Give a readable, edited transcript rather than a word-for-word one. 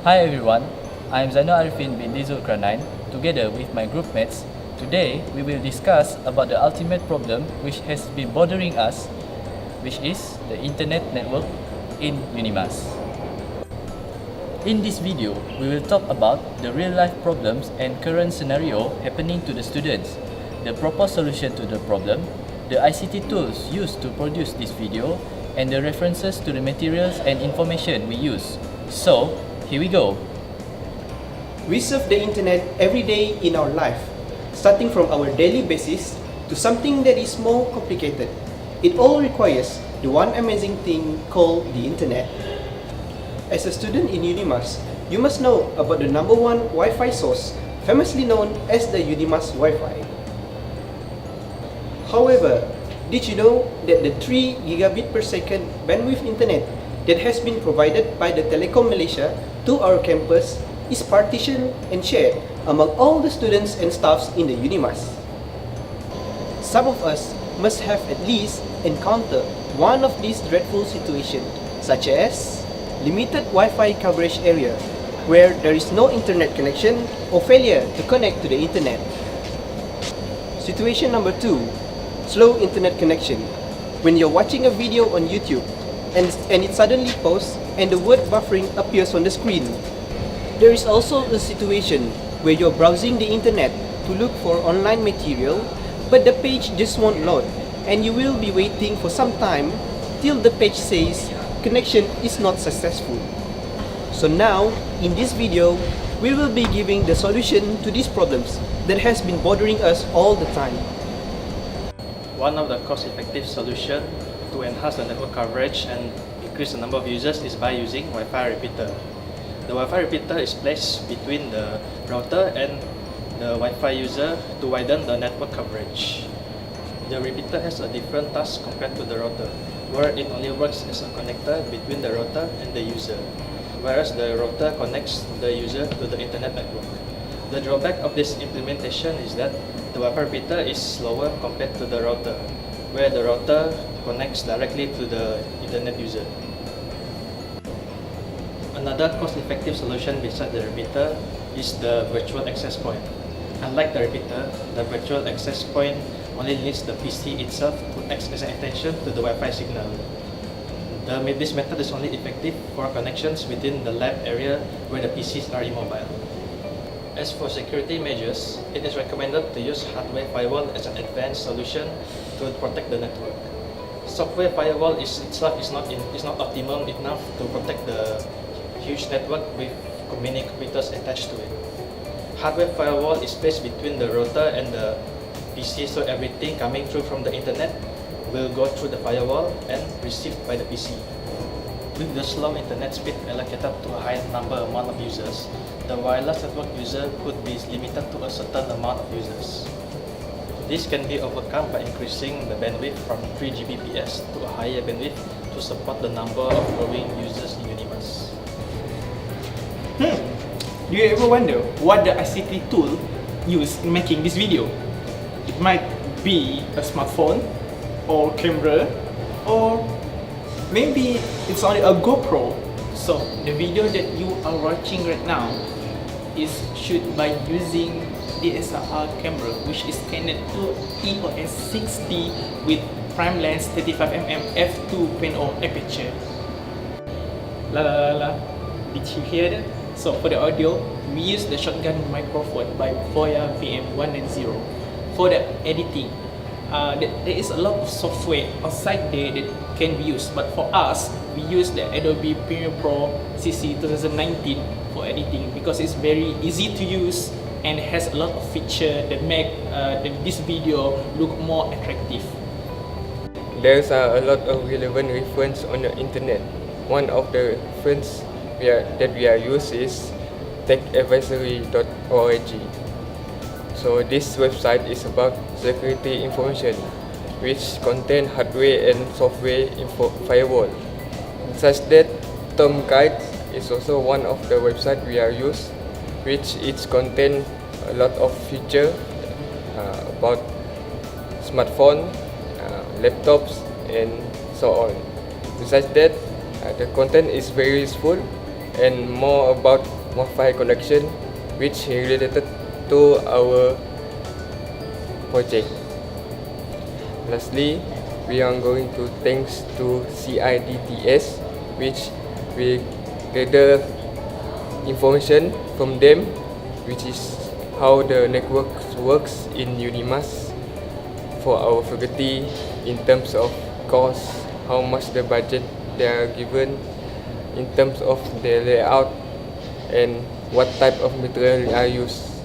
Hi everyone, I am Zainal Arifin bin Zulkarnain. Together with my group mates, today we will discuss about the ultimate problem which has been bothering us, which is the internet network in UNIMAS. In this video, we will talk about the real-life problems and current scenario happening to the students, the proposed solution to the problem, the ICT tools used to produce this video, and the references to the materials and information we use. So, here we go. We surf the internet every day in our life, starting from our daily basis to something that is more complicated. It all requires the one amazing thing called the internet. As a student in UNIMAS, you must know about the number one Wi-Fi source, famously known as the UNIMAS Wi-Fi. However, did you know that the 3 gigabit per second bandwidth internet that has been provided by the Telekom Malaysia to our campus is partitioned and shared among all the students and staffs in the UNIMAS? Some of us must have at least encountered one of these dreadful situations, such as limited Wi-Fi coverage area, where there is no internet connection or failure to connect to the internet. Situation number 2, slow internet connection. When you're watching a video on YouTube and it suddenly pauses and the word buffering appears on the screen. There is also a situation where you're browsing the internet to look for online material, but the page just won't load and you will be waiting for some time till the page says connection is not successful. So now, in this video, we will be giving the solution to these problems that has been bothering us all the time. One of the cost-effective solutions to enhance the network coverage and increase the number of users is by using Wi-Fi repeater. The Wi-Fi repeater is placed between the router and the Wi-Fi user to widen the network coverage. The repeater has a different task compared to the router, where it only works as a connector between the router and the user, whereas the router connects the user to the internet network. The drawback of this implementation is that the Wi-Fi repeater is slower compared to the router, where the router connects directly to the internet user. Another cost-effective solution besides the repeater is the virtual access point. Unlike the repeater, the virtual access point only needs the PC itself to act as an extension to the Wi-Fi signal. This method is only effective for connections within the lab area where the PCs are immobile. As for security measures, it is recommended to use hardware firewall as an advanced solution to protect the network. Software firewall itself is not optimum enough to protect the huge network with many computers attached to it. Hardware firewall is placed between the router and the PC, so everything coming through from the internet will go through the firewall and received by the PC. With the slow internet speed allocated to a high amount of users, the wireless network user could be limited to a certain amount of users. This can be overcome by increasing the bandwidth from 3 Gbps to a higher bandwidth to support the number of growing users in UNIMAS. Do you ever wonder what the ICT tool used in making this video? It might be a smartphone, or camera, or maybe it's only a GoPro. So the video that you are watching right now is shot by using DSLR camera, which is Canon EOS 6D with prime lens 35mm f2.0 aperture. La la la la, did you hear that? So for the audio, we use the shotgun microphone by Voya VM190. For the editing, there is a lot of software outside there that can be used, but for us, we use the Adobe Premiere Pro CC 2019 for editing because it's very easy to use and has a lot of features that make this video look more attractive. There's a lot of relevant reference on the internet. One of the reference that we are used is techadvisory.org. So this website is about security information, which contain hardware and software firewall. Such that term guide is also one of the website we are used, which it contain a lot of feature about smartphone, laptops, and so on. Besides that, the content is very useful and more about Wi-Fi connection, which related to our project. Lastly, we are going to thanks to CIDTS, which we gather information from them, which is how the network works in Unimas for our faculty in terms of cost, how much the budget they are given, in terms of the layout, and what type of material are used.